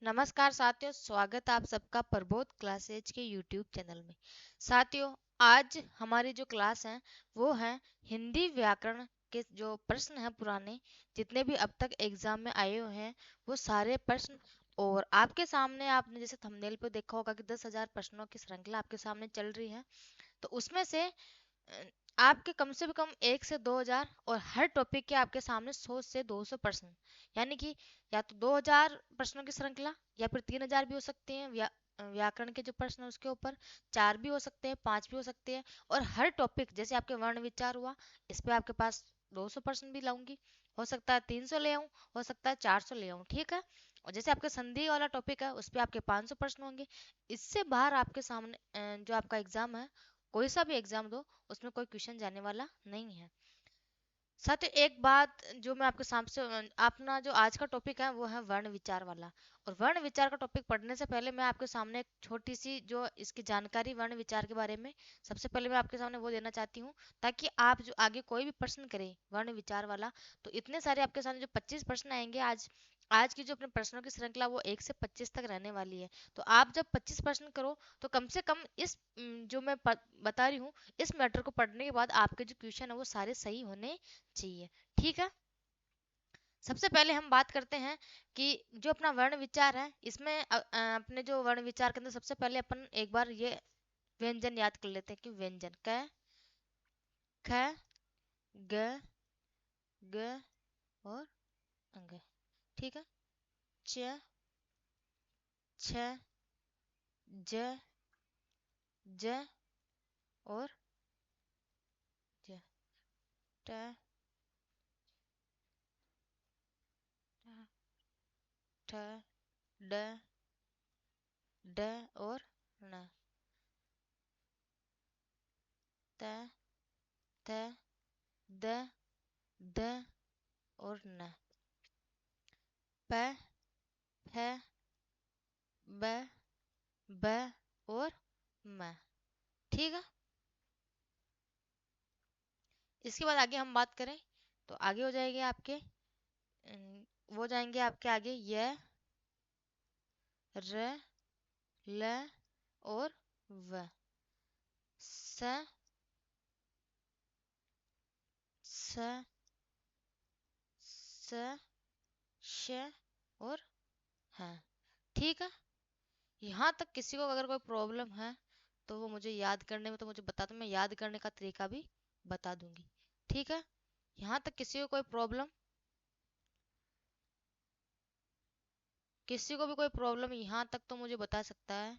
नमस्कार साथियों, स्वागत आप सबका प्रबोध क्लासेज के यूट्यूब चैनल में। साथियों, आज हमारी जो क्लास है वो है हिंदी व्याकरण के जो प्रश्न हैं पुराने जितने भी अब तक एग्जाम में आए हुए हैं वो सारे प्रश्न। और आपके सामने आपने जैसे थंबनेल पे देखा होगा कि 10,000 प्रश्नों की श्रृंखला आपके सामने चल रही है। तो उसमें से आपके कम से कम 1 से 2,000 और हर टॉपिक के आपके सामने 100 से 200 प्रश्न, यानी कि या तो 2,000 प्रश्नों की श्रृंखला या फिर 3,000 भी हो सकते हैं। व्याकरण के जो प्रश्न है उसके ऊपर 4 भी हो सकते हैं, 5 भी हो सकते हैं। और हर टॉपिक जैसे आपके वर्ण विचार हुआ, इस पे आपके पास 200 प्रश्न भी लाऊंगी। हो सकता है 300 ले आऊं, हो सकता है 400 ले आऊं, ठीक है। और जैसे आपके संधि वाला टॉपिक है उस पे आपके 500 प्रश्न होंगे। इससे बाहर आपके सामने जो आपका एग्जाम है, कोई सा भी एग्जाम दो, उसमें कोई क्वेश्चन जाने वाला नहीं है। साथ ही एक बात जो मैं आपके सामने से अपना जो आज का टॉपिक है वो है वर्ण विचार वाला। और वर्ण विचार का टॉपिक पढ़ने से पहले मैं आपके सामने एक छोटी सी जो इसकी जानकारी वर्ण विचार के बारे में सबसे पहले मैं आपके सामने वो देना चाहती हूँ, ताकि आप जो आगे कोई भी प्रश्न करें वर्ण विचार वाला, तो इतने सारे आपके सामने जो 25 प्रश्न आएंगे आज आज की जो अपने प्रश्नों की श्रृंखला वो 1 से 25 तक रहने वाली है। तो आप जब 25 प्रश्न करो तो कम से कम इस जो मैं बता रही हूँ, इस मैटर को पढ़ने के बाद आपके जो क्वेश्चन है वो सारे सही होने चाहिए, ठीक है। सबसे पहले हम बात करते हैं कि जो अपना वर्ण विचार है इसमें अपने जो वर्ण विचार के अंदर सबसे पहले अपन एक बार ये व्यंजन याद कर लेते हैं कि व्यंजन क, ख, ग, ग और अंग, ठीक है। च, छ, ज, ज और ज, ट, ठ, ड, ड और न, त, थ, द, द और न, प, फ, ब, ब और म, ठीक है। इसके बाद आगे हम बात करें तो आगे हो जाएंगे आपके वो जाएंगे आपके आगे य, र, ल और व, स, स, स, श और ह, ठीक है। यहाँ तक किसी को अगर कोई प्रॉब्लम है तो वो मुझे याद करने में तो मुझे बता दो, मैं याद करने का तरीका भी बता दूंगी, ठीक है। यहाँ तक किसी को कोई प्रॉब्लम, किसी को भी कोई प्रॉब्लम यहाँ तक तो मुझे बता सकता है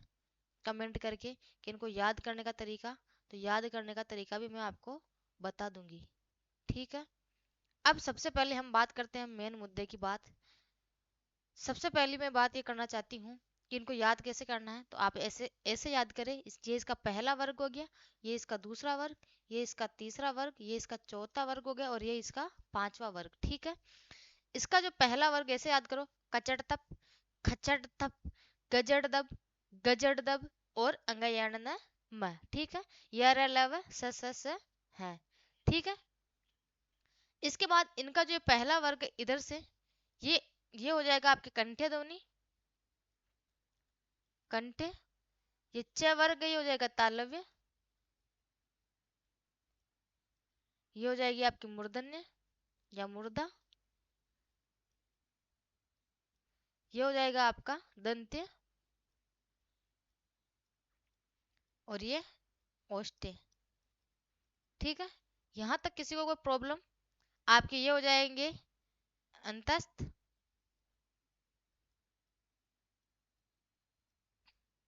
कमेंट करके कि इनको याद करने का तरीका, तो याद करने का तरीका भी मैं आपको बता दूंगी, ठीक है। अब सबसे पहले हम बात करते हैं मेन मुद्दे की बात। सबसे पहली मैं बात ये करना चाहती हूँ कि इनको याद कैसे करना है। तो आप ऐसे ऐसे याद करें, ये इसका पहला वर्ग हो गया, ये इसका दूसरा वर्ग, ये इसका तीसरा वर्ग, ये इसका चौथा वर्ग हो गया और ये इसका पांचवा वर्ग, ठीक है। इसका जो पहला वर्ग ऐसे याद करो, कचड़ तप, खचड़ तप, गजड़ दब, गजड़ दब और अंगयण न म, ठीक है। यर लव स है, ठीक है। इसके बाद इनका जो पहला वर्ग इधर से ये ये हो जाएगा आपके कंठ्य ध्वनि, कंठ्य। ये च वर्ग ये हो जाएगा तालव्य, ये हो जाएगी आपकी मूर्धन्य या मूर्धा, ये हो जाएगा आपका दंत्य और ये ओष्ठ्य, ठीक है। यहां तक किसी को कोई प्रॉब्लम, आपके ये हो जाएंगे अंतस्थ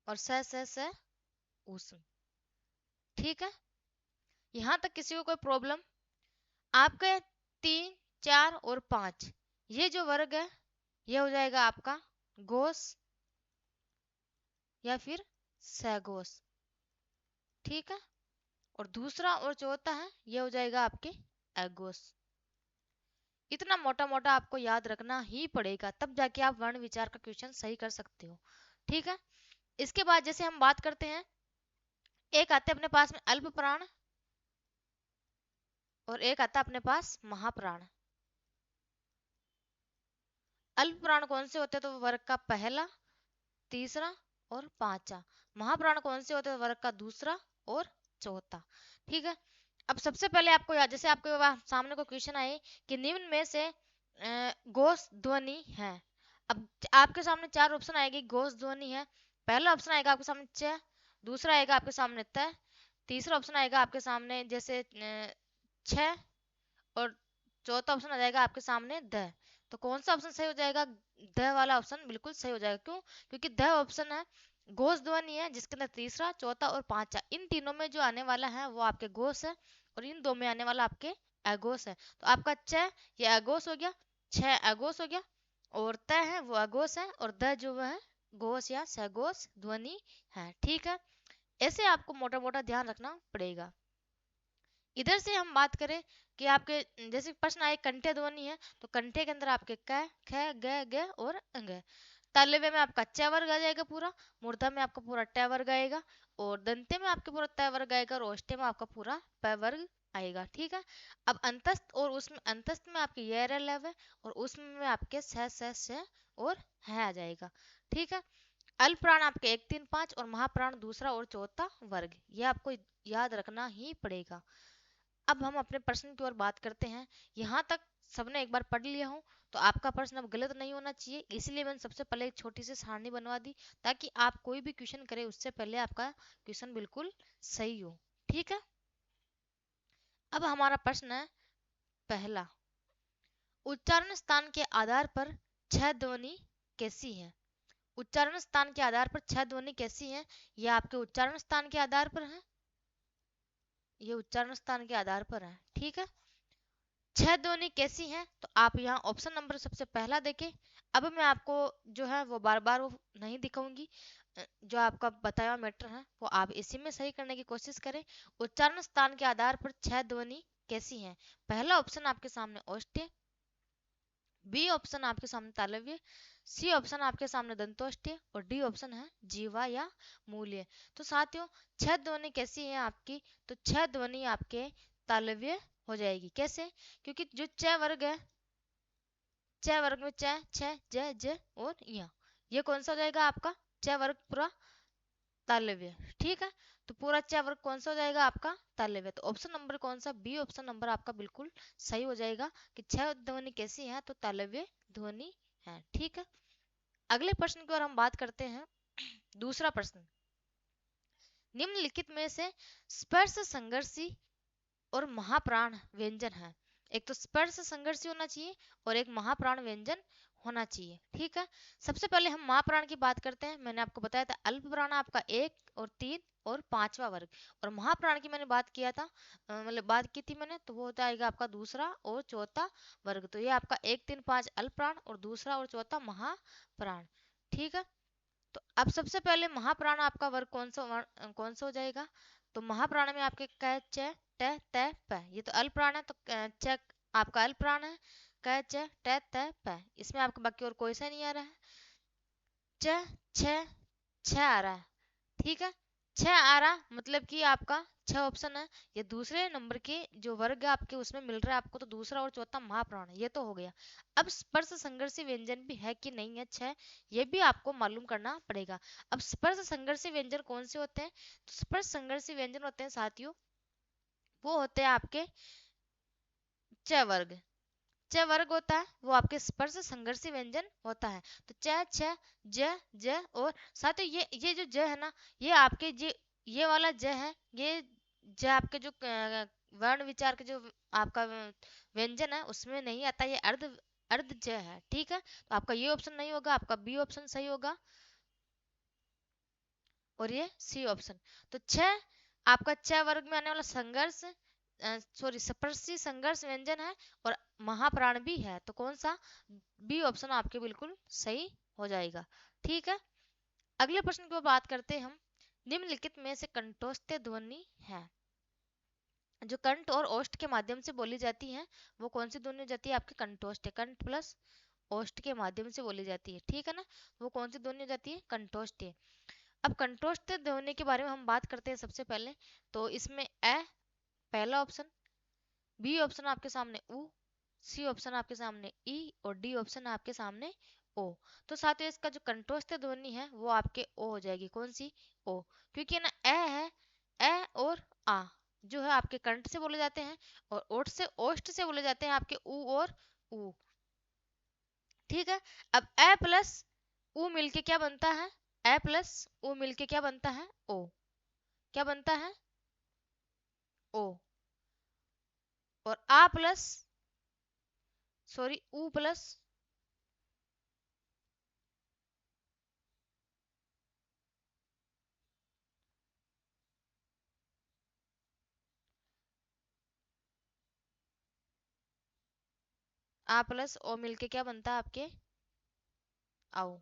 और स ऊष्म, ठीक है। यहां तक किसी को कोई प्रॉब्लम, आपके 3, 4 और 5 ये जो वर्ग है ये हो जाएगा आपका घोष या फिर सघोष, ठीक है। और दूसरा और चौथा है ये हो जाएगा आपके अघोष। इतना मोटा मोटा आपको याद रखना ही पड़ेगा, तब जाके आप वर्ण विचार का क्वेश्चन सही कर सकते हो, ठीक है। इसके बाद जैसे हम बात करते हैं, एक आते अपने पास में अल्प प्राण और एक आता अपने पास महाप्राण। अल्प प्राण कौन से होते हैं? तो वर्ग का पहला, तीसरा और पांचवा। महाप्राण कौन से होते हैं? वर्ग का दूसरा और चौथा। ठीक है। अब सबसे पहले आपको याद, जैसे आपके सामने को क्वेश्चन आए कि निम्न में से घोष ध्वनि है। अब आपके सामने चार ऑप्शन आएगी, घोष ध्वनि है। पहला ऑप्शन आएगा आपके सामने च, दूसरा आएगा आपके सामने त, तीसरा ऑप्शन आएगा आपके सामने जैसे छ, और चौथा ऑप्शन आ जाएगा आपके सामने द। तो कौन सा ऑप्शन सही हो जाएगा? द वाला ऑप्शन बिल्कुल सही हो जाएगा। क्यों? क्योंकि द ऑप्शन है घोष ध्वनि है, जिसके अंदर तीसरा, चौथा और पांचवा, इन तीनों में जो आने वाला है वो आपके घोष है, और इन दो में आने वाला आपके अघोष है। तो आपका च ये अघोष हो गया, छ अघोष हो गया, और त है वो अघोष है, और द जो है घोष या सघोष ध्वनि है। ठीक है। ऐसे आपको मोटा मोटा ध्यान रखना पड़ेगा। इधर से हम बात करें कि आपके जैसे प्रश्न आए कंठे ध्वनि है, तो कंठे के अंदर आपके क, ख, ग, ग और अंग। तालव्य में आपका च वर्ग आ जाएगा पूरा, मूर्धा में आपका पूरा ट वर्ग आएगा, और दंते में आपके पूरा त वर्ग आएगा, और ओष्ठ्य में आपका पूरा प वर्ग आएगा। ठीक है। अब अंतस्थ और उसमें, अंतस्थ में आपके य र लव है, और उसमें आपके स और है आ जाएगा। ठीक है। अल्प प्राण आपके 1 3 5 और महाप्राण दूसरा और चौथा वर्ग, ये आपको याद रखना ही पड़ेगा। अब हम अपने प्रश्न की ओर बात करते हैं। यहाँ तक सबने एक बार पढ़ लिया हो तो आपका प्रश्न अब गलत नहीं होना चाहिए, इसलिए मैंने सबसे पहले एक छोटी सी सारणी बनवा दी, ताकि आप कोई भी क्वेश्चन करें उससे पहले आपका क्वेश्चन बिल्कुल सही हो। ठीक है। अब हमारा प्रश्न है पहला, उच्चारण स्थान के आधार पर छह ध्वनि कैसी है? उच्चारण स्थान के आधार पर छह ध्वनि कैसी है? यह आपके उच्चारण स्थान के आधार पर है, ये उच्चारण स्थान के आधार पर है। ठीक है। छह ध्वनि कैसी हैं? तो आप यहाँ ऑप्शन नंबर सबसे पहला देखें। अब मैं आपको जो है वो बार बार वो नहीं दिखाऊंगी, जो आपका बताया मैटर है वो आप इसी में सही करने की कोशिश करें। उच्चारण स्थान के आधार पर छह ध्वनि कैसी हैं? पहला ऑप्शन आपके सामने ओष्ठ्य, बी ऑप्शन आपके सामने तालव्य, सी ऑप्शन आपके सामने दंतोष्ठ्य, और डी ऑप्शन है जीवा या मूल्य। तो साथियों, छह ध्वनि कैसी है आपकी? तो छह ध्वनि आपके तालव्य हो जाएगी। कैसे? क्योंकि जो च वर्ग है, च वर्ग में च, छ, ज, ज और य, ये कौन सा हो जाएगा आपका? च वर्ग पूरा तालव्य। ठीक है। तो पूरा च वर्ग कौन सा हो जाएगा आपका? तालव्य। तो ऑप्शन नंबर कौन सा? बी ऑप्शन नंबर आपका बिल्कुल सही हो जाएगा कि छह ध्वनि कैसी है? तो तालव्य ध्वनि है। ठीक है। अगले प्रश्न की ओर हम बात करते हैं। दूसरा प्रश्न, निम्नलिखित में से स्पर्श संघर्षी और महाप्राण व्यंजन है। एक तो स्पर्श संघर्षी होना चाहिए और एक महाप्राण व्यंजन होना चाहिए। ठीक है। सबसे पहले हम महाप्राण की बात करते हैं। मैंने आपको बताया था अल्प प्राण आपका 1 और 3 और पांचवा वर्ग, और महाप्राण की मैंने बात किया था, मतलब बात की थी मैंने, तो वो होता है आपका दूसरा और चौथा वर्ग। तो ये आपका 1 3 5 अल्प प्राण और दूसरा और चौथा महाप्राण। ठीक है। तो अब सबसे पहले महाप्राण आपका वर्ग कौन सा हो जाएगा? तो महाप्राण में आपके क च ट त प, ये तो अल्प प्राण है, तो च आपका अल्प प्राण है, क च ट त प, इसमें आपका बाकी और कोई सा नहीं आ रहा है। च छ छ आ रहा है। ठीक है। छह आ रहा मतलब कि आपका छह ऑप्शन है, ये दूसरे नंबर के जो वर्ग आपके उसमें मिल रहा है आपको, तो दूसरा और चौथा महाप्राण है, ये तो हो गया। अब स्पर्श संघर्षी व्यंजन भी है कि नहीं है छह, ये भी आपको मालूम करना पड़ेगा। अब स्पर्श संघर्षी व्यंजन कौन से होते हैं? तो स्पर्श संघर्षी व्यंजन होते हैं साथियों, वो होते हैं आपके च वर्ग। च वर्ग होता है वो आपके स्पर्श संघर्षी व्यंजन होता है। तो च छ ज ज, और साथ ही ये जो ज है ना, ये आपके ये वाला ज है, ये ज आपके जो वर्ण विचार के जो आपका व्यंजन है उसमें नहीं आता, ये अर्ध अर्ध ज है। ठीक है। तो आपका ये ऑप्शन नहीं होगा, आपका बी ऑप्शन सही होगा, और ये सी ऑप्शन। तो छह आपका छ वर्ग में आने वाला संघर्ष, सॉरी स्पर्शी संघर्ष व्यंजन है, और महाप्राण भी है, तो कौन सा? बी ऑप्शन आपके बिल्कुल सही हो जाएगा। ठीक है। अगले प्रश्न की ओर बात करते हैं हम। निम्नलिखित में से कंठोस्थ ध्वनि है, जो कंठ और ओष्ठ के माध्यम से बोली जाती है, वो कौन सी ध्वनि हो जाती है? आपकी कंठोष्ठ, कंठ प्लस ओष्ठ के माध्यम से बोली जाती है। ठीक है ना। वो कौन सी ध्वनि हो जाती है? कंठोष्ठ। अब कंठोष्ठ ध्वनि के बारे में हम बात करते हैं सबसे पहले। तो इसमें ए पहला ऑप्शन, बी ऑप्शन आपके सामने उ, सी ऑप्शन आपके सामने ई, और डी ऑप्शन आपके सामने ओ। तो साथियों इसका जो कंठस्थ ध्वनि है वो आपके ओ हो जाएगी। कौन सी? ओ। क्योंकि ना ए है, ए और आ जो है आपके कंठ से बोले जाते हैं, और ओठ से, ओष्ठ से बोले जाते हैं आपके ऊ और ऊ। ठीक है। अब ए प्लस ऊ मिलके क्या बनता है? ए प्लस ऊ मिलके क्या बनता है? ओ। क्या बनता है? ओ। और आ प्लस, सॉरी, ऊ प्लस, आ प्लस ओ मिलके क्या बनता है आपके? आओ।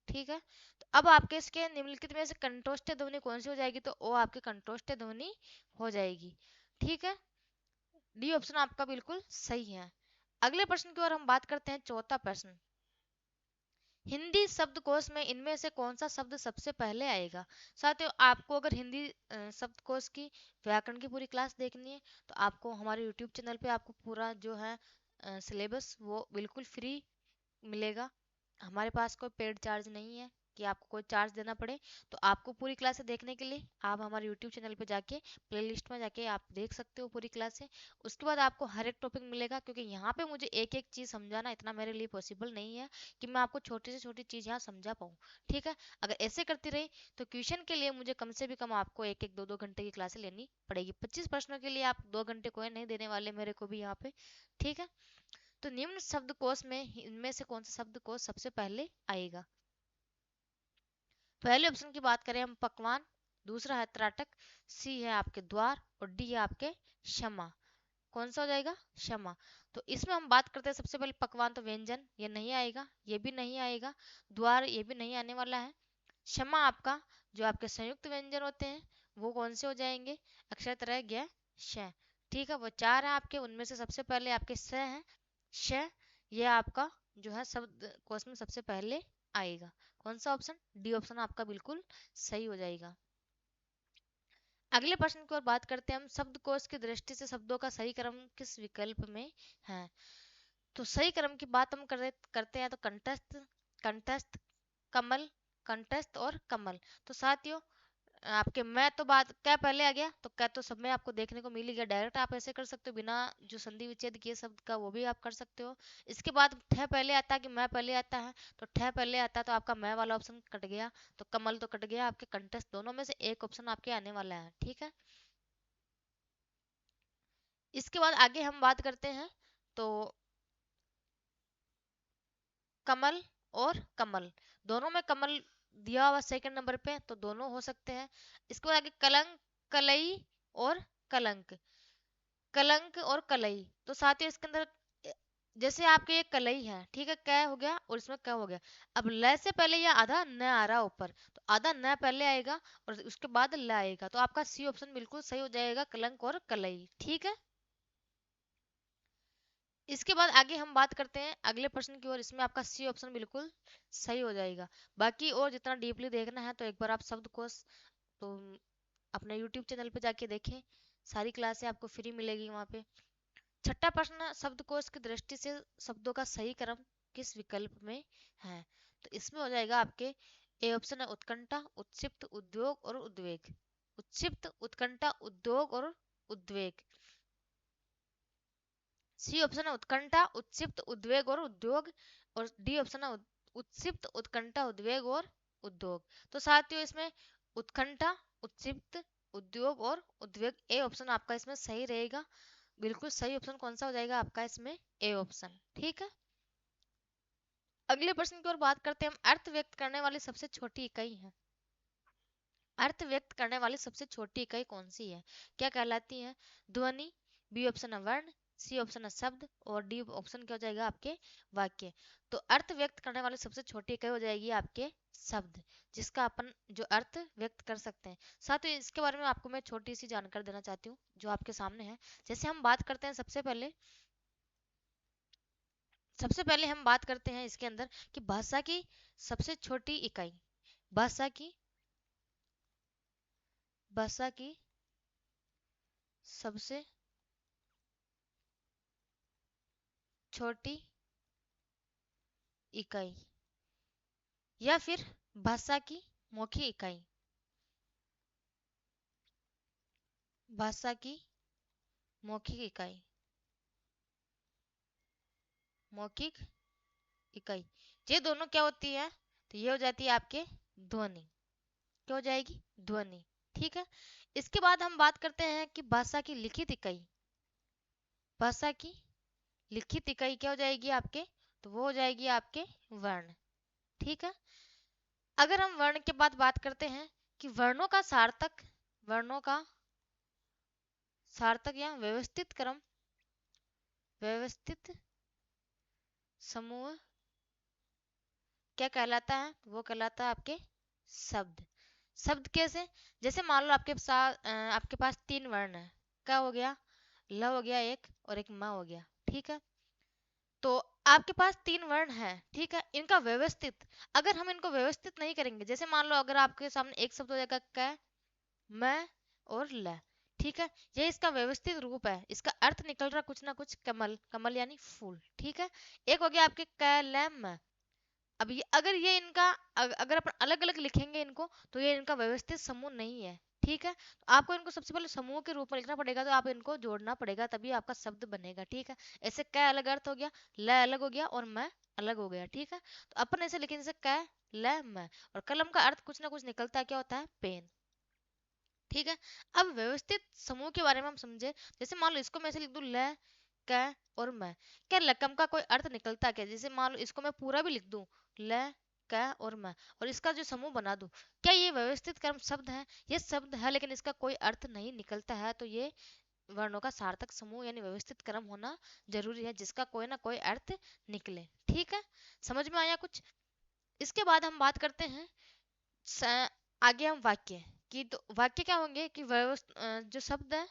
ठीक है। तो अब आपके इसके निम्नलिखित में से कंठस्थ ध्वनि कौन सी हो जाएगी? तो ओ आपकी कंठस्थ ध्वनि हो जाएगी। ठीक है। डी ऑप्शन आपका बिल्कुल सही है। अगले प्रश्न की ओर हम बात करते हैं, चौथा प्रश्न। हिंदी शब्दकोश में इनमें से कौन सा शब्द सबसे पहले आएगा? साथियों आपको अगर हिंदी शब्दकोश की, व्याकरण की पूरी क्लास देखनी है तो आपको हमारे यूट्यूब चैनल पे आपको पूरा जो है सिलेबस वो बिल्कुल फ्री मिलेगा। हमारे पास कोई पेड चार्ज नहीं है कि आपको कोई चार्ज देना पड़े। तो आपको पूरी क्लासे देखने के लिए आप हमारे यूट्यूब चैनल पे जाके प्लेलिस्ट में जाके आप देख सकते हो पूरी क्लासे। उसके बाद आपको हर एक टॉपिक मिलेगा, क्योंकि यहाँ पे मुझे एक एक चीज़ समझाना इतना मेरे लिए पॉसिबल नहीं है कि मैं आपको छोटी से छोटी चीज़ यहाँ समझा पाऊँ। ठीक है। अगर ऐसे करती रही तो क्वेश्चन के लिए मुझे कम से भी कम आपको एक एक दो दो घंटे की क्लासे लेनी पड़ेगी। 25 प्रश्नों के लिए आप 2 घंटे कोई नहीं देने वाले मेरे को भी यहाँ पे। ठीक है। तो निम्न शब्दकोश में इनमें से कौन सा शब्दकोश सबसे पहले आएगा? पहले ऑप्शन की बात करें हम, पकवान। दूसरा है त्राटक। सी है आपके द्वार। और डी है आपके क्षमा। कौन सा हो जाएगा? क्षमा। तो इसमें हम बात करते हैं सबसे पहले पकवान, तो व्यंजन ये नहीं आएगा, ये भी नहीं आएगा, द्वार ये भी नहीं आने वाला है। क्षमा आपका जो आपके संयुक्त व्यंजन होते हैं वो कौन से हो जाएंगे? अक्षर रह गया श। ठीक है। वो चार है आपके, उनमें से सबसे पहले आपके स है, श। ये आपका जो है शब्द कोश में सबसे पहले आएगा। कौन सा ऑप्शन? डी ऑप्शन आपका बिल्कुल सही हो जाएगा। अगले प्रश्न की ओर बात करते हैं हम, शब्दकोश की दृष्टि से शब्दों का सही क्रम किस विकल्प में है? तो सही क्रम की बात हम करते हैं तो कंठस्थ, कंठस्थ, कमल, कंठस्थ और कमल। तो साथियों आपके मैं तो बात क्या पहले आ गया, तो क्या तो सब में आपको देखने को मिल ही गया। डायरेक्ट आप ऐसे कर सकते हो बिना जो संधि विच्छेद किए शब्द का, वो भी आप कर सकते हो। इसके बाद ठह पहले आता है कि मैं पहले आता है? तो ठह पहले आता है तो आपका मैं वाला ऑप्शन कट गया, तो कमल तो कट गया, आपके कंटेस्ट दोनों में से एक ऑप्शन आपके आने वाला है। ठीक है। इसके बाद आगे हम बात करते हैं तो कमल और कमल, दोनों में कमल दिया हुआ सेकंड नंबर पे, तो दोनों हो सकते हैं। इसके बाद आगे कलंक, कलई और कलंक, कलंक और कलई। तो साथ ही इसके अंदर जैसे आपके ये कलई है, ठीक है, कै हो गया और इसमें क हो गया। अब ल से पहले ये आधा न आ रहा ऊपर, तो आधा न पहले आएगा और उसके बाद ल आएगा, तो आपका सी ऑप्शन बिल्कुल सही हो जाएगा, कलंक और कलई। ठीक है। इसके बाद आगे हम बात करते हैं अगले प्रश्न की ओर। इसमें आपका सी ऑप्शन बिल्कुल सही हो जाएगा। बाकी और जितना डीपली देखना है तो एक बार आप शब्दकोश तो अपने यूट्यूब चैनल पे जाके देखें, सारी क्लासें आपको फ्री मिलेगी वहाँ पे। छठा प्रश्न, शब्दकोश की दृष्टि से शब्दों का सही क्रम किस विकल्प में है? तो इसमें हो जाएगा आपके ए ऑप्शन है उत्कंठा, उत्क्षिप्त, उद्योग और उद्वेग। उत्क्षिप्त, उत्कंठा, उद्योग और उद्वेग। सी ऑप्शन है उत्कंठा, उत्क्षिप्त, उद्वेग और उद्योग। और डी ऑप्शन है उत्क्षिप्त, उत्कंठा, उद्वेग और उद्योग। तो साथियों इसमें उत्कंठा, उत्क्षिप्त, उद्योग और उद्वेग, ए ऑप्शन आपका इसमें सही रहेगा। बिल्कुल सही ऑप्शन कौन सा हो जाएगा आपका इसमें? A option. ठीक है। अगले प्रश्न की ओर बात करते हैं हम, अर्थ व्यक्त करने वाली सबसे छोटी इकाई है। अर्थ व्यक्त करने वाली सबसे छोटी इकाई कौन सी है? क्या कहलाती है? ध्वनि, बी ऑप्शन है वर्ण, सी ऑप्शन है शब्द और डी ऑप्शन क्या हो जाएगा आपके? वाक्य। तो अर्थ व्यक्त करने वाली सबसे छोटी इकाई हो जाएगी आपके शब्द, जिसका अपन जो अर्थ व्यक्त कर सकते हैं। साथ ही इसके बारे में आपको मैं छोटी सी जानकारी देना चाहती हूँ जो आपके सामने है। जैसे हम बात करते हैं सबसे पहले हम बात करते हैं इसके अंदर कि भाषा की सबसे छोटी इकाई, भाषा की, भाषा की सबसे छोटी इकाई। या फिर भाषा की मौखिक इकाई? भाषा की मौखिक इकाई, मौखिक इकाई, ये दोनों क्या होती है? तो ये हो जाती है आपके ध्वनि। क्या हो जाएगी? ध्वनि। ठीक है। इसके बाद हम बात करते हैं कि भाषा की लिखित इकाई। भाषा की लिखित इकाई क्या हो जाएगी आपके? तो वो हो जाएगी आपके वर्ण। ठीक है। अगर हम वर्ण के बाद बात करते हैं कि वर्णों का सार्थक, वर्णों का सार्थक या व्यवस्थित क्रम, व्यवस्थित समूह क्या कहलाता है? वो कहलाता है आपके शब्द। शब्द कैसे? जैसे मान लो आपके साथ आपके पास तीन वर्ण है। क्या हो गया? ल हो गया एक, और एक म हो गया। ठीक है। तो आपके पास तीन वर्ण है। ठीक है। इनका व्यवस्थित, अगर हम इनको व्यवस्थित नहीं करेंगे, जैसे मान लो अगर आपके सामने एक शब्द हो जाएगा क, मैं और ल। ठीक है। ये इसका व्यवस्थित रूप है, इसका अर्थ निकल रहा कुछ ना कुछ, कमल, कमल यानी फूल। ठीक है। एक हो गया आपके क, ल, म। अब ये अगर ये इनका अगर अपन अलग अलग लिखेंगे इनको, तो ये इनका व्यवस्थित समूह नहीं है। ठीक है। तो आपको इनको सबसे पहले समूह के रूप में लिखना पड़ेगा, तो आप इनको जोड़ना पड़ेगा, तभी आपका शब्द बनेगा। ठीक है। ऐसे क अलग अर्थ हो गया, ल अलग हो गया, और मैं अलग हो गया। ठीक है। तो अपन ऐसे लिखेंगे जैसे क, ल, मैं, और कलम का अर्थ कुछ ना कुछ निकलता है, क्या होता है? पेन। ठीक है। अब व्यवस्थित समूह के बारे में हम समझे। जैसे मान लो इसको मैं ऐसे लिख दूं, ल, क और मैं। क्या लकम का कोई अर्थ निकलता है क्या? जैसे मान लो इसको मैं पूरा भी लिख दूं, ल, क और मैं, और इसका जो समूह बना दूं, क्या ये व्यवस्थित क्रम शब्द है? ये शब्द है, लेकिन इसका कोई अर्थ नहीं निकलता है। तो ये वर्णों का सार्थक समूह यानी व्यवस्थित क्रम होना जरूरी है, जिसका कोई ना कोई अर्थ निकले। ठीक है। समझ में आया कुछ? इसके बाद हम बात करते हैं आगे हम वाक्य की। तो वाक्य क्या होंगे कि जो शब्द है,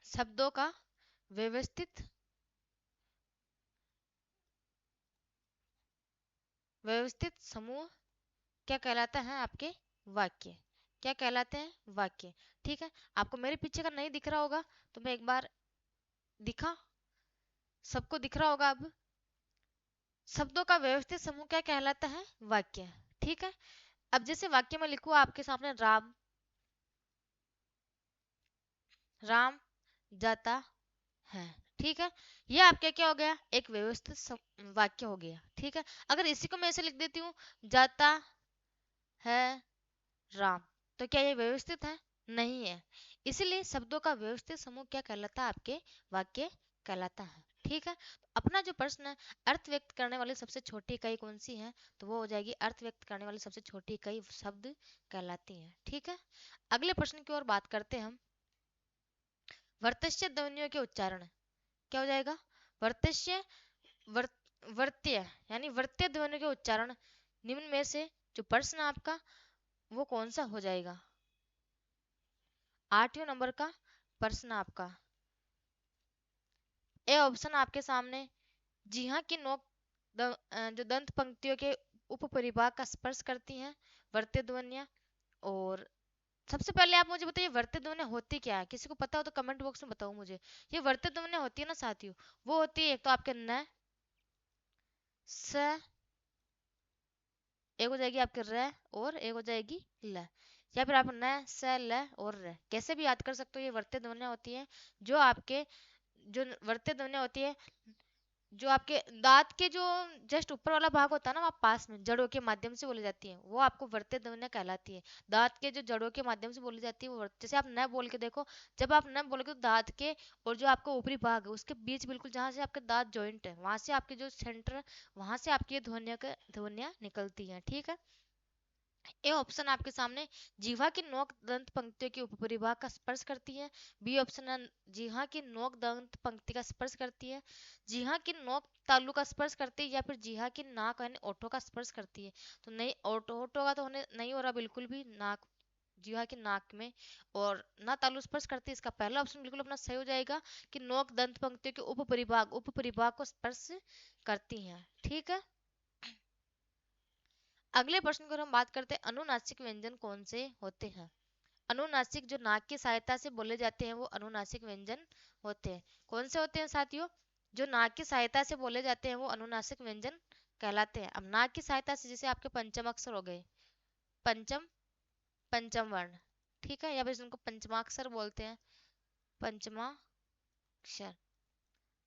शब्दों का व्यवस्थित व्यवस्थित समूह क्या कहलाता है? आपके वाक्य। क्या कहलाते हैं? वाक्य। ठीक है। आपको मेरे पीछे का नहीं दिख रहा होगा, तो मैं एक बार दिखा, सबको दिख रहा होगा अब। शब्दों का व्यवस्थित समूह क्या कहलाता है? वाक्य। ठीक है। अब जैसे वाक्य में लिखूं आपके सामने, राम, राम जाता है। ठीक है। ये आपका क्या हो गया? एक व्यवस्थित वाक्य हो गया। ठीक है। अगर इसी को मैं ऐसे लिख देती हूँ, जाता है राम, तो क्या ये व्यवस्थित है? नहीं है। इसीलिए शब्दों का व्यवस्थित समूह क्या कहलाता है? आपके वाक्य कहलाता है। ठीक है। तो अपना जो प्रश्न है, अर्थ व्यक्त करने वाली सबसे छोटी इकाई कौन सी है? तो वो हो जाएगी, अर्थ व्यक्त करने वाली सबसे छोटी इकाई शब्द कहलाती है। ठीक है। अगले प्रश्न की ओर बात करते हैं हम। वर्तस्य ध्वनियों के उच्चारण क्या हो जाएगा? वर्तस्य वर्त, वर्त्य यानी वर्त्य ध्वनियों के उच्चारण निम्न में से जो प्रश्न आपका वो कौन सा हो जाएगा? 8वें नंबर का प्रश्न आपका ए ऑप्शन आपके सामने, जी हाँ की नोक जो दंत पंक्तियों के उपपरिभाग का स्पर्श करती हैं वर्त्य ध्वनियां। और सबसे पहले आप मुझे बताइए, वर्त्य ध्वनियां होती क्या है? किसी को पता हो तो कमेंट बॉक्स में बताओ मुझे। ये वर्त्य ध्वनियां होती है ना साथियों, वो होती है एक तो आपके न, स, एक हो जाएगी आपके र, और एक हो जाएगी ल। या फिर आप न, स, ल और र कैसे भी याद कर सकते हो। ये वर्त्य ध्वनियां होती है, जो आपके जो वर्त्य ध्वनियां होती है, जो आपके दांत के जो जस्ट ऊपर वाला भाग होता है ना, वहाँ पास में जड़ों के माध्यम से बोली जाती है, वो आपको वर्त्य ध्वनियां कहलाती है। दांत के जो जड़ों के माध्यम से बोली जाती है वो जैसे आप न बोल के देखो, जब आप न बोलोगे तो दांत के और जो आपका ऊपरी भाग है उसके बीच, बिल्कुल जहाँ से आपके दांत जॉइंट है, वहां से आपके जो सेंटर, वहां से आपकी ध्वनियां निकलती हैं। ठीक है। ए ऑप्शन आपके सामने, जीवा की नोक दंत पंक्तियों के उपपरिभाग का स्पर्श करती है। बी ऑप्शन है, जीवा की नोक दंत पंक्ति का स्पर्श करती है। जीवा की नोक तालु का स्पर्श करती है, या फिर जीवा की नाक यानी ओठों का स्पर्श करती है। तो नहीं, ओठों का तो होने नहीं हो रहा बिल्कुल भी, नाक, जीवा की नाक में और ना तालु स्पर्श करती है। इसका पहला ऑप्शन बिल्कुल अपना सही हो जाएगा कि नोक दंत पंक्तियों के उपपरिभाग को स्पर्श करती हैं। ठीक है। अगले प्रश्न की हम बात करते हैं, अनुनासिक व्यंजन कौन से होते हैं? अनुनासिक जो नाक की सहायता से बोले जाते हैं वो अनुनासिक व्यंजन होते हैं। कौन से होते हैं साथियों? जो नाक की सहायता से बोले जाते हैं वो अनुनासिक व्यंजन कहलाते हैं। अब ना की सहायता से जैसे आपके पंचम अक्षर हो गए, पंचम पंचम वर्ण, ठीक है, या फिर उनको पंचमाक्षर बोलते हैं, पंचमाक्षर।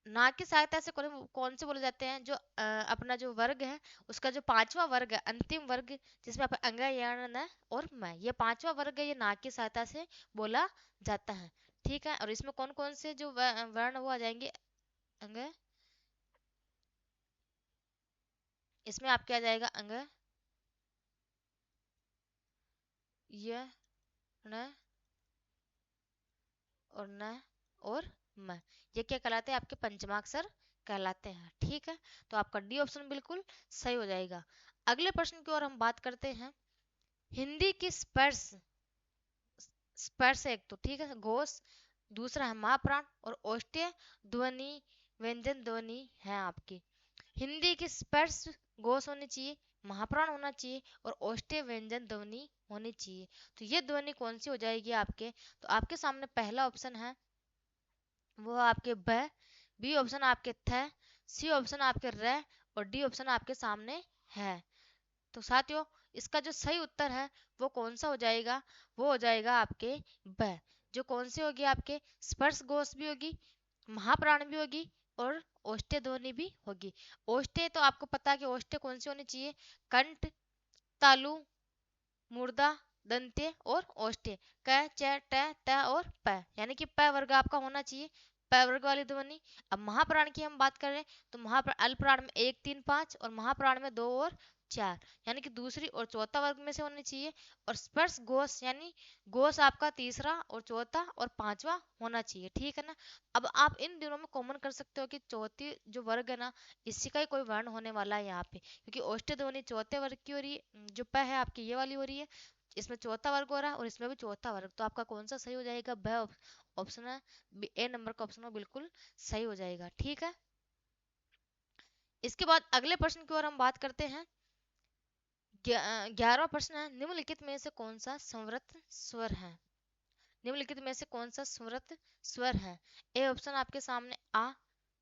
ना की सहायता से कौन कौन से बोले जाते हैं, जो अपना जो वर्ग है उसका जो पांचवा वर्ग है, अंतिम वर्ग, जिसमें आप अंग यण न और मैं, ये पांचवा वर्ग है, ये ना की सहायता से बोला जाता है। ठीक है, और इसमें कौन कौन से जो वर्ण वो आ जाएंगे, अंग, इसमें आपके आ जाएगा अंग य न और न और म, ये क्या कहलाते हैं, आपके पंचमाक्षर कहलाते हैं। ठीक है, तो आपका डी ऑप्शन बिल्कुल सही हो जाएगा। अगले प्रश्न की ओर हम बात करते हैं। हिंदी की स्पर्श, स्पर्श एक तो ठीक है घोष, दूसरा है महाप्राण और औष्ठ्य ध्वनि, व्यंजन ध्वनि है आपकी। हिंदी की स्पर्श घोष होनी चाहिए, महाप्राण होना चाहिए और औष्ठ्य व्यंजन ध्वनि होनी चाहिए। तो ये ध्वनि कौन सी हो जाएगी आपके, तो आपके सामने पहला ऑप्शन है वो आपके ब, बी ऑप्शन आपके थ, सी ऑप्शन आपके र और डी ऑप्शन आपके सामने है। तो साथियों, इसका जो सही उत्तर है वो कौन सा हो जाएगा, वो हो जाएगा आपके ब, जो कौन सी होगी, आपके स्पर्श घोष भी होगी, महाप्राण भी होगी और औष्ठ्य ध्वनि भी होगी। औष्ठ्य तो आपको पता है कि औष्ठ्य कौन सी होनी चाहिए, कंठ, तालु, मूर्धा, दंत्य और औष्ठ्य, क च ट ट और प, यानी कि प वर्ग आपका होना चाहिए, प वर्ग वाली ध्वनि। अब महाप्राण की हम बात करें तो महाप्राण अल्पप्राण में 1 3 5 और महाप्राण में 2 और 4, यानी कि दूसरी और चौथा वर्ग में से होनी चाहिए। और स्पर्श घोष यानी घोष आपका तीसरा और चौथा और पांचवा होना चाहिए। ठीक है ना। अब आप इन दिनों में कॉमन कर सकते हो कि चौथी जो वर्ग है ना, इसी का ही कोई वर्ण होने वाला है यहाँ पे, क्योंकि औष्ठ्य ध्वनि चौथे वर्ग की हो रही है, जो प है आपकी ये वाली हो रही है, इसमें चौथा वर्ग हो रहा है और इसमें भी चौथा वर्ग, तो आपका कौन सा सही हो जाएगा, ब ऑप्शन है, ए नंबर का ऑप्शन बिल्कुल सही हो जाएगा। ठीक है, इसके बाद अगले प्रश्न की ओर हम बात करते हैं। 11वां प्रश्न है, निम्नलिखित में से कौन सा संवृत स्वर है, निम्नलिखित में से कौन सा संवृत स्वर है। ए ऑप्शन आपके सामने आ,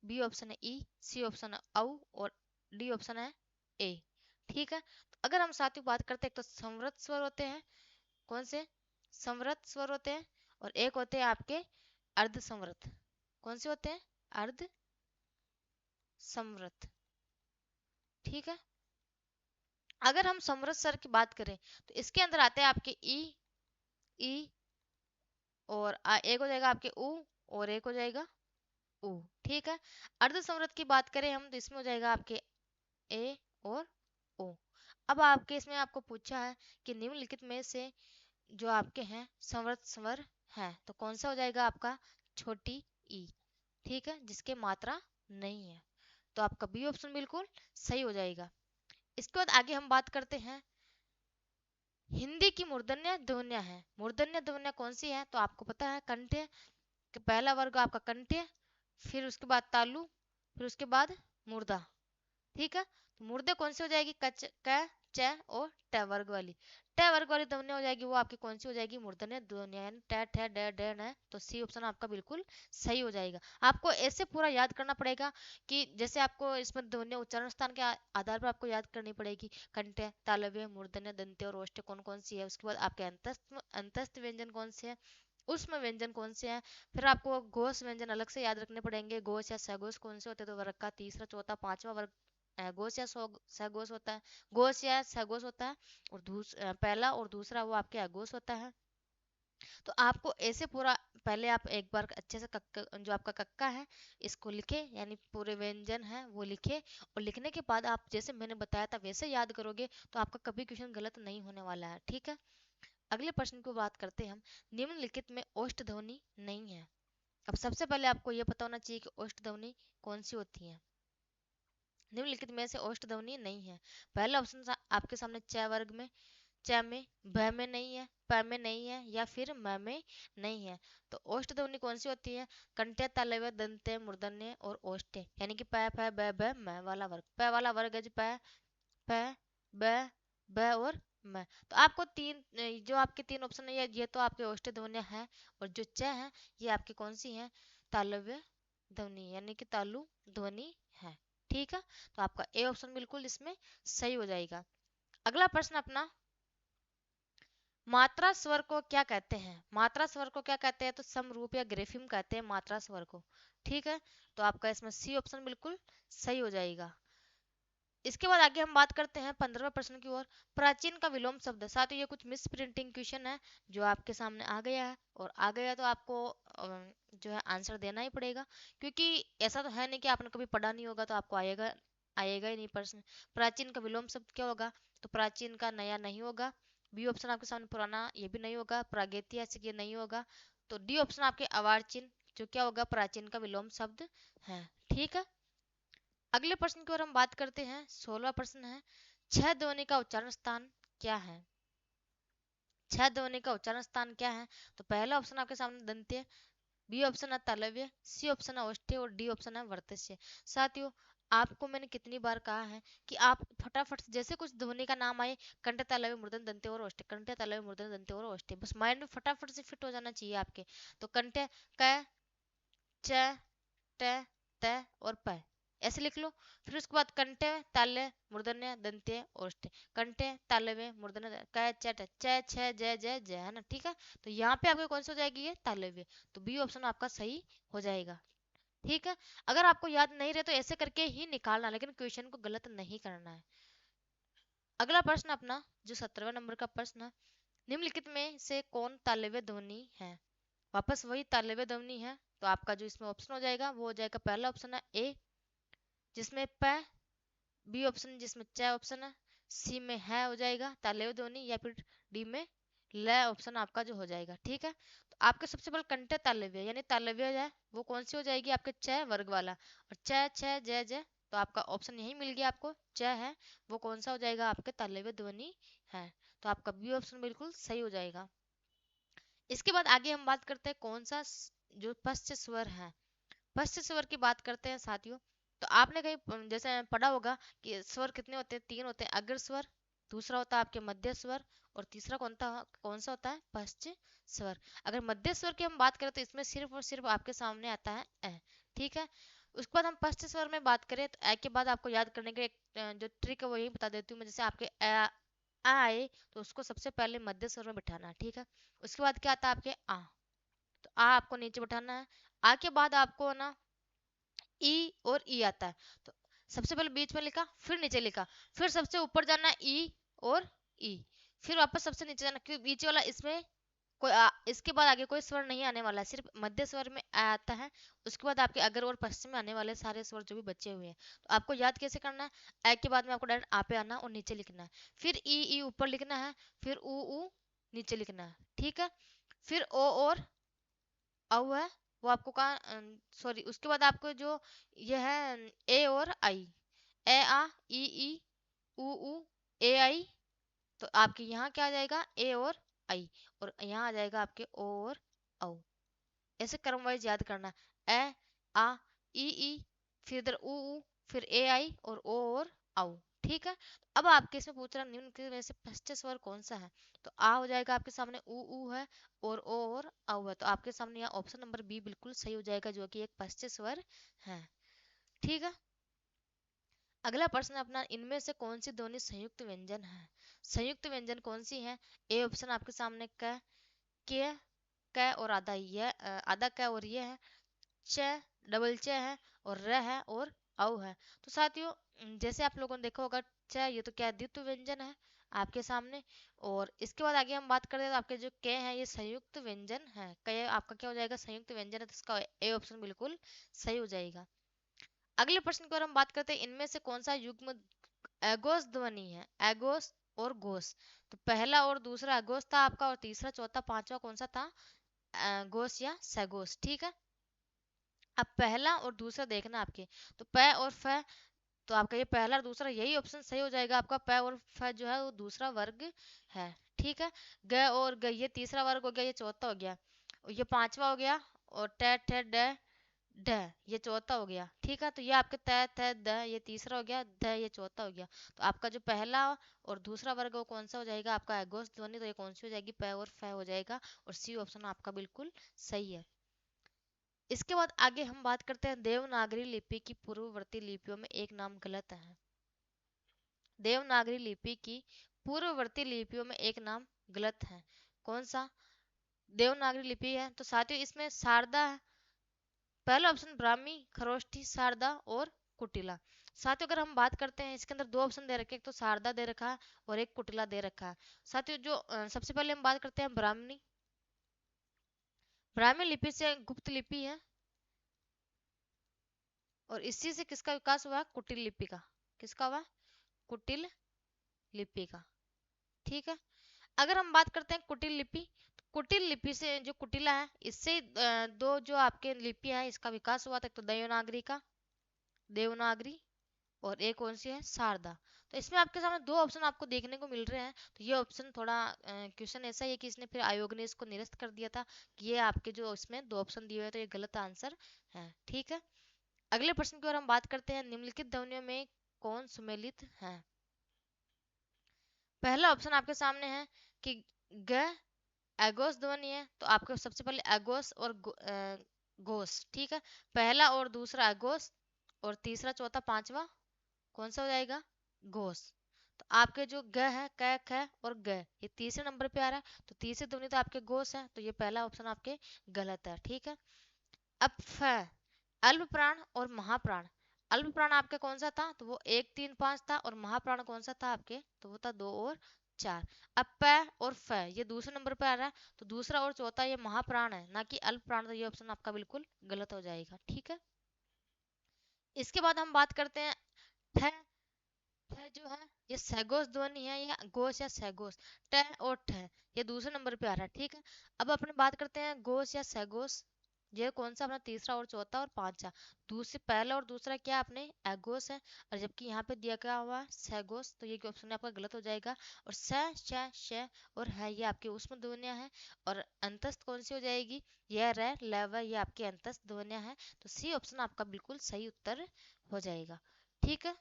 बी ऑप्शन है ई, सी ऑप्शन है औ और डी ऑप्शन है ए। ठीक है, तो अगर हम साथियों बात करते हैं, तो संवृत स्वर होते हैं, कौन से संवृत स्वर होते हैं, और एक होते हैं आपके अर्ध संवृत। कौन से होते हैं, अर्ध संवृत। ठीक है, अगर हम समृद्ध स्वर की बात करें तो इसके अंदर आते हैं आपके ई, ई और एक हो जाएगा आपके उ और एक हो जाएगा उ। ठीक है, अर्ध समृद्ध की बात करें हम तो इसमें हो जाएगा आपके ए और ओ। अब आपके इसमें आपको पूछा है कि निम्नलिखित में से जो आपके हैं समृद्ध स्वर है, तो कौन सा हो जाएगा आपका छोटी ई। ठीक है, जिसके मात्रा नहीं है, तो आपका बी ऑप्शन बिल्कुल सही हो जाएगा। इसके बाद आगे हम बात करते हैं, हिंदी की मूर्धन्य ध्वनियां हैं। मूर्धन्य ध्वनियां कौन सी है, तो आपको पता है कंठ्य, कि पहला वर्ग आपका कंठ्य, फिर उसके बाद तालु, फिर उसके बाद मूर्धा। ठीक है, तो मूर्धे कौन सी हो जाएगी, कच क च और ट वर्ग वाली, ट वर्ग वाली ध्वनि हो जाएगी, वो आपकी कौन सी हो जाएगी, मूर्धन्य ध्वनियां, यानी ट ठ ड ड न। तो सी ऑप्शन आपका बिल्कुल सही हो जाएगा। आपको ऐसे पूरा याद करना पड़ेगा कि जैसे आपको इसमें ध्वनिया उच्चारण स्थान के आधार पर आपको याद करनी पड़ेगी, कंठ्य, तालव्य, मूर्धन्य, दंत्य और ओष्ठ्य कौन कौन सी है, उसके बाद आपके अंतस्थ अंतस्थ व्यंजन कौन से है, उसमें व्यंजन कौन से हैं, फिर आपको घोष व्यंजन अलग से याद रखने पड़ेंगे, घोष या सघोष कौन से होते हैं, तो वर्ग का तीसरा चौथा पांचवा वर्ग घोष या सघोष होता है, घोष या सघोष होता है, और पहला और दूसरा वो आपके अघोष होता है। तो आपको ऐसे पूरा पहले आप एक बार अच्छे से जो आपका कक्का है इसको लिखे, यानी पूरे व्यंजन है वो लिखे, और लिखने के बाद आप जैसे मैंने बताया था वैसे याद करोगे तो आपका कभी क्वेश्चन गलत नहीं होने वाला है। ठीक है, अगले प्रश्न को बात करते हैं हम, निम्नलिखित में ओष्ठ ध्वनि नहीं है। अब सबसे पहले आपको यह पता होना चाहिए कि ओष्ठ ध्वनि कौन सी होती है। निम्नलिखित में से ओष्ठ ध्वनि नहीं है, पहला ऑप्शन आपके सामने च वर्ग में, च में, भ में नहीं है, प में नहीं है, या फिर म में नहीं है। तो ओष्ठ ध्वनि कौन सी होती है, कंठ्य, तालव्य, दंत्य, मूर्धन्य और ओष्ठ्य, यानी कि प फ ब भ म वाला वर्ग, प वाला वर्ग है जो प प ब ब और म। तो आपको तीन जो आपके तीन ऑप्शन है ये तो आपके ओष्ठ्य ध्वनियां हैं, और जो च है ये आपकी कौन सी है, तालव्य ध्वनि, यानी कि तालु ध्वनि है। ठीक है, तो आपका ए ऑप्शन बिल्कुल इसमें सही हो जाएगा। अगला प्रश्न अपना, मात्रा स्वर को क्या कहते हैं? मात्रा स्वर को क्या कहते हैं? तो समरूप या ग्रेफिम कहते हैं मात्रा स्वर को। ठीक है, तो आपका इसमें सी ऑप्शन बिल्कुल सही हो जाएगा। इसके बाद आगे हम बात करते हैं 15वें प्रश्न की ओर। प्राचीन का विलोम शब्द। साथ ही ये कुछ मिस प्रिंटिंग क्वेश्चन है जो आपके सामने आ गया है, और आ गया तो आपको जो है आंसर देना ही पड़ेगा, क्योंकि ऐसा तो है नहीं कि आपने कभी पढ़ा नहीं होगा तो आपको आएगा आएगा ही नहीं प्रश्न। प्राचीन का विलोम शब्द क्या होगा? तो प्राचीन का नया नहीं होगा। बी ऑप्शन आपके सामने पुराना, ये भी नहीं होगा। प्रागैतिहासिक, ये नहीं होगा। तो डी ऑप्शन आपके अवार्चिन, जो क्या होगा? प्राचीन का विलोम शब्द है। ठीक है, अगले प्रश्न की ओर हम बात करते हैं। 16वां प्रश्न है, छह ध्वनि का उच्चारण स्थान क्या है? छह ध्वनि का उच्चारण स्थान क्या है? तो पहला ऑप्शन आपके सामने दंत्य, बी ऑप्शन है तालव्य, सी ऑप्शन है ओष्ठ्य और डी ऑप्शन है वर्तस्य। साथियों, आपको मैंने कितनी बार कहा है कि आप फटाफट से जैसे कुछ ध्वनि का नाम आए, कंठ तालव्य मूर्धन्य दंत्य और ओष्ठ्य, कंठ तालव्य मूर्धन्य दंत्य और ओष्ठ्य, बस माइंड में फटाफट से फिट हो जाना चाहिए आपके। तो कंठ, क, च, ट, त और प, ऐसे लिख लो। फिर उसके बाद कंटे, ताल्य, मूर्धन्य, दंत्य, ओष्ठ्य, कंटे, तालव्य, मूर्धन्य, क, च, ट, च, छ, ज, ज, ज, है ना? ठीक है, तो यहाँ पे आपके कौन सी हो जाएगी? ये तालव्य। तो बी ऑप्शन आपका सही हो जाएगा। ठीक है, अगर आपको याद नहीं रहे तो ऐसे करके ही निकालना, लेकिन क्वेश्चन को गलत नहीं करना है। अगला प्रश्न अपना जो 17वें नंबर का प्रश्न है, निम्नलिखित में से कौन तालव्य ध्वनि है? वापस वही तालव्य ध्वनि है, तो आपका जो इसमें ऑप्शन हो जाएगा वो हो जाएगा, पहला ऑप्शन है ए जिसमें प, बी ऑप्शन जिसमें च ऑप्शन है, सी में है हो जाएगा तालव्य ध्वनि, या फिर डी में ल ऑप्शन आपका जो हो जाएगा। ठीक है, तो आपके सबसे पहले कंठ तालव्य यानी तालव्य है वो कौन सी हो जाएगी? आपके च वर्ग वाला, और च छ ज ज, तो आपका ऑप्शन यही मिल गया आपको, च है वो कौन सा हो जाएगा? आपके तालव्य ध्वनि है, तो आपका बी ऑप्शन बिल्कुल सही हो जाएगा। इसके बाद आगे हम बात करते हैं कौन सा जो पश्च स्वर है। पश्च स्वर की बात करते हैं साथियों, तो आपने कहीं जैसे पढ़ा होगा कि स्वर कितने होते हैं? तीन होते हैं, अग्र स्वर, दूसरा होता है आपके मध्य स्वर, और तीसरा कौन सा होता है? पश्च स्वर। अगर मध्य स्वर की हम बात करें तो इसमें सिर्फ और सिर्फ आपके सामने आता है ए। ठीक है, उसके बाद हम पश्च स्वर में बात करें तो ए के बाद आपको याद करने के एक जो ट्रिक है वो यही बता देती हूँ मैं। जैसे आपके आए तो उसको सबसे पहले मध्य स्वर में बिठाना है। ठीक है, उसके बाद क्या आता है? आपके आ, तो आ आपको नीचे बिठाना है। आ के बाद आपको ना ई और ई आता है, तो सबसे पहले बीच में लिखा, फिर नीचे लिखा, फिर सबसे ऊपर जाना ई और ई, फिर वापस सबसे नीचे जाना, क्योंकि बीच वाला इसमें इसके बाद आगे कोई स्वर नहीं आने वाला है, सिर्फ मध्य स्वर में आ आता है। उसके बाद आपके अगर और पश्चिम में आने वाले सारे स्वर जो भी बचे हुए हैं, तो आपको याद कैसे करना है? ए के बाद में आपको डायरेक्ट आ पे आना और नीचे लिखना है, फिर ई ई ऊपर लिखना है, फिर ऊ नीचे लिखना है। ठीक है, फिर ओ और औ है वो आपको कहा, सॉरी, उसके बाद आपको जो ये है ए और आई, ए आ ई ई ऊ ए आई, तो आपके यहाँ क्या आ जाएगा? ए और आई, और यहाँ आ जाएगा आपके ओ और औ। ऐसे क्रम वाइज याद करना, ए आ ई फिर इधर फिर ए आई और ओ और औ। ठीक है, अब आपके इसमें पूछ रहा निम्न के में से पश्च स्वर कौन सा है? तो आ हो जाएगा आपके सामने, ऊ है, और ओ और औ है, तो आपके सामने यहाँ ऑप्शन नंबर बी बिल्कुल सही हो जाएगा, जो कि एक पश्च स्वर है। ठीक है, अगला प्रश्न अपना, इनमें से कौन सी ध्वनि संयुक्त व्यंजन है? संयुक्त व्यंजन कौन सी है? ए ऑप्शन आपके सामने के, और आधा ये आधा क और ये है, च डबल च है, और र है और औ है। तो साथियों, जैसे आप लोगों ने देखा होगा, च ये तो क्या द्वित्व व्यंजन है आपके सामने, और इसके बाद आगे हम बात करते हैं तो आपके जो के है ये संयुक्त व्यंजन है। क आपका क्या हो जाएगा? संयुक्त व्यंजन है, तो इसका ए ऑप्शन बिल्कुल सही हो जाएगा। अगले प्रश्न की ओर हम बात करते हैं, इनमें से कौन सा युग्म एगोस ध्वनि है? एगोस और गोस, तो पहला और दूसरा एगोस था आपका, और तीसरा चौथा पांचवा कौन सा था? गोस या सैगोस। ठीक है, अब पहला और दूसरा देखना आपके, तो प और फ, तो आपका ये पहला और दूसरा यही ऑप्शन सही हो जाएगा आपका। प और फ जो है वो दूसरा वर्ग है। ठीक है, ग और ग ये तीसरा वर्ग हो गया, ये चौथा हो गया, और ये पांचवा हो गया, और ट ठ ड ड ये चौथा हो गया। ठीक है, तो ये आपके त थ द ये तीसरा हो गया, द ये चौथा हो गया, तो आपका जो पहला और दूसरा वर्ग वो कौन सा हो जाएगा? आपका एगोस ध्वनि, तो ये कौन सी हो जाएगी? प और फ हो जाएगा, और सी ऑप्शन आपका बिल्कुल सही है। इसके बाद आगे हम बात करते हैं देवनागरी लिपि की पूर्ववर्ती लिपियों में एक नाम गलत है। देवनागरी लिपि की पूर्ववर्ती लिपियों में एक नाम गलत है। कौन सा देवनागरी लिपि है? तो साथियों इसमें शारदा है। पहला ऑप्शन ब्राह्मी, खरोष्ठी, शारदा और कुटिला। साथियों अगर हम बात करते हैं इसके अंदर दो ऑप्शन दे रखे हैं, एक तो शारदा दे रखा है और एक कुटिला दे रखा है। साथियों जो सबसे पहले हम बात करते हैं ब्राह्मणी। ब्राह्मी लिपि से गुप्त लिपि है और इसी से किसका विकास हुआ? कुटिल लिपि का। किसका हुआ? कुटिल लिपि का। ठीक है। अगर हम बात करते हैं कुटिल लिपि, तो कुटिल लिपि से जो कुटिला है इससे दो जो आपके लिपि है इसका विकास हुआ था। एक तो देवनागरी का, देवनागरी, और एक कौन सी है? शारदा। तो इसमें आपके सामने दो ऑप्शन आपको देखने को मिल रहे हैं। तो ये ऑप्शन थोड़ा क्वेश्चन ऐसा ही है कि इसने फिर आयोग ने इसको निरस्त कर दिया था कि ये आपके जो इसमें दो ऑप्शन दिए हुए हैं तो ये गलत आंसर है। ठीक है। अगले प्रश्न की ओर हम बात करते हैं निम्नलिखित ध्वनियों में कौन सुमेलित है? पहला ऑप्शन आपके सामने है कि ग एगोस ध्वनि है। तो आपको सबसे पहले एगोस और गोस। ठीक है। पहला और दूसरा एगोस और तीसरा चौथा पांचवा कौन सा हो जाएगा? गोस। तो आपके जो ग है, क, ख और ग ये तीसरे नंबर पे आ रहा है। तो तीसरी ध्वनि तो आपके गोस है, तो ये पहला ऑप्शन आपके गलत है। ठीक है। अब फ अल्प प्राण और महाप्राण। अल्प प्राण आपके कौन सा था? तो वो 1 3 5 था। और महाप्राण कौन सा था आपके? तो वो था 2 और 4। अब प और फ ये दूसरे नंबर पे आ रहा है। तो दूसरा और चौथा ये महाप्राण है ना कि अल्प प्राण। तो ये ऑप्शन आपका बिल्कुल गलत हो जाएगा। ठीक है। इसके बाद हम बात करते हैं ठ। ठ जो है ये सैगोस ध्वनि है या गोस या सैगोस। ट और ठ ये दूसरे नंबर पे आ रहा है। ठीक है। अब अपने बात करते हैं गोस या सैगोस। ये कौन सा अपना तीसरा और चौथा और पांचवा? दूसरे पहला और दूसरा क्या अपने एगोस है। और जबकि यहाँ पे दिया क्या हुआ सैगोस। तो ये ऑप्शन आपका गलत हो जाएगा। और स श श और है ये आपकी उष्म ध्वनियां है। और अंतस्थ कौन सी हो जाएगी? यह र ल व ये आपकी अंतस्थ ध्वनियां है। तो सी ऑप्शन आपका बिल्कुल सही उत्तर हो जाएगा। ठीक है।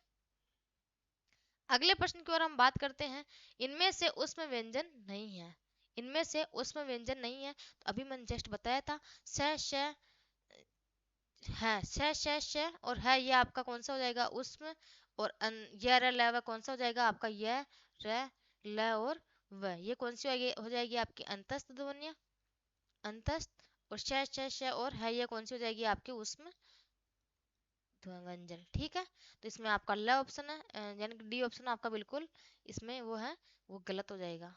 अगले प्रश्न की ओर हम बात करते हैं इनमें से उसमें व्यंजन नहीं है। इनमें से उसमें व्यंजन नहीं है। तो अभी मैंने जस्ट बताया था स श है, श श श और है ये आपका कौन सा हो जाएगा? उसमें। और य र ल व कौन सा हो जाएगा आपका? य र ल और व ये कौन सी हो जाएगी आपकी अंतस्थ ध्वनियां। अंतस्थ। और श श श और है ये कौन सी हो जाएगी आपकी? उसमें व्यंजन। ठीक है। तो इसमें आपका ल ऑप्शन है यानी कि डी ऑप्शन आपका बिल्कुल इसमें वो है वो गलत हो जाएगा।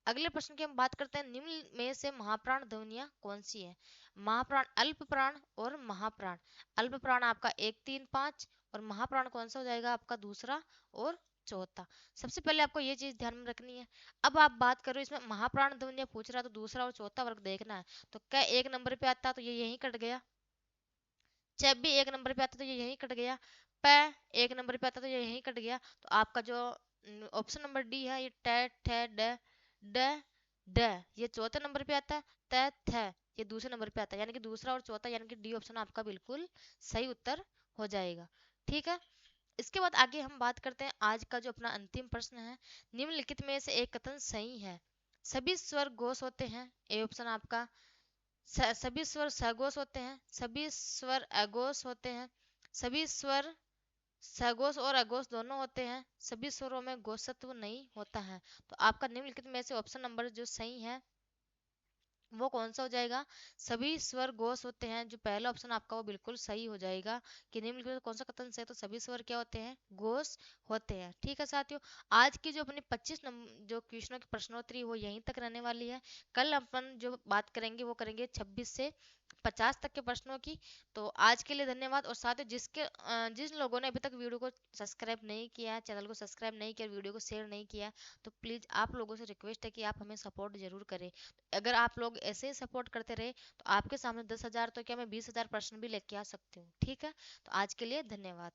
अगले प्रश्न की हम बात करते हैं निम्न में से महाप्राण ध्वनियां कौन सी है? महाप्राण, अल्प प्राण और महाप्राण। अल्प प्राण आपका 1 3 5 और महाप्राण कौन सा हो जाएगा आपका? दूसरा और चौथा। सबसे पहले आपको ये चीज ध्यान में रखनी है। अब आप बात करो इसमें महाप्राण ध्वनियां पूछ रहा तो दूसरा और चौथा वर्ग देखना है। तो क्या 1 नंबर पे आता तो ये यहीं कट गया। जब भी 1 नंबर पे आता तो ये यहीं कट गया। प 1 नंबर पे आता तो ये यहीं कट गया। तो आपका जो ऑप्शन नंबर डी है ये ट ठ ड ड ड ये चौथे नंबर पे आता है। त थ ये दूसरे नंबर पे आता है। यानी कि दूसरा और चौथा यानी कि डी ऑप्शन आपका बिल्कुल सही उत्तर हो जाएगा। ठीक है। इसके बाद आगे हम बात करते हैं आज का जो अपना अंतिम प्रश्न है। निम्नलिखित में से एक कथन सही है? सभी स्वर घोष होते हैं। ए ऑप्शन आपका सभी स्वर सगोश होते हैं। सभी स्वर अगोश होते हैं। सभी स्वर सगोश और अगोश दोनों होते हैं। सभी स्वरों में गोषत्व नहीं होता है। तो आपका निम्नलिखित में से ऑप्शन नंबर जो सही है वो कौन सा हो जाएगा? सभी स्वर घोष होते हैं। जो पहला ऑप्शन आपका वो बिल्कुल सही हो जाएगा कि निम्नलिखित में कौन सा कथन सही है? तो सभी स्वर क्या होते हैं? घोष होते हैं। ठीक है साथियों। आज की जो अपनी 25 नंबर जो क्वेश्चनों की प्रश्नोत्तरी वो यहीं तक रहने वाली है। कल अपन जो बात करेंगे वो करेंगे 26 से 50 तक के प्रश्नों की। तो आज के लिए धन्यवाद। और साथ ही जिन लोगों ने अभी तक वीडियो को सब्सक्राइब नहीं किया है, चैनल को सब्सक्राइब नहीं किया, वीडियो को शेयर नहीं किया, तो प्लीज़ आप लोगों से रिक्वेस्ट है कि आप हमें सपोर्ट जरूर करें। अगर आप लोग ऐसे ही सपोर्ट करते रहे तो आपके सामने 10,000 तो क्या मैं 20,000 प्रश्न भी लेके आ सकती हूँ। ठीक है। तो आज के लिए धन्यवाद।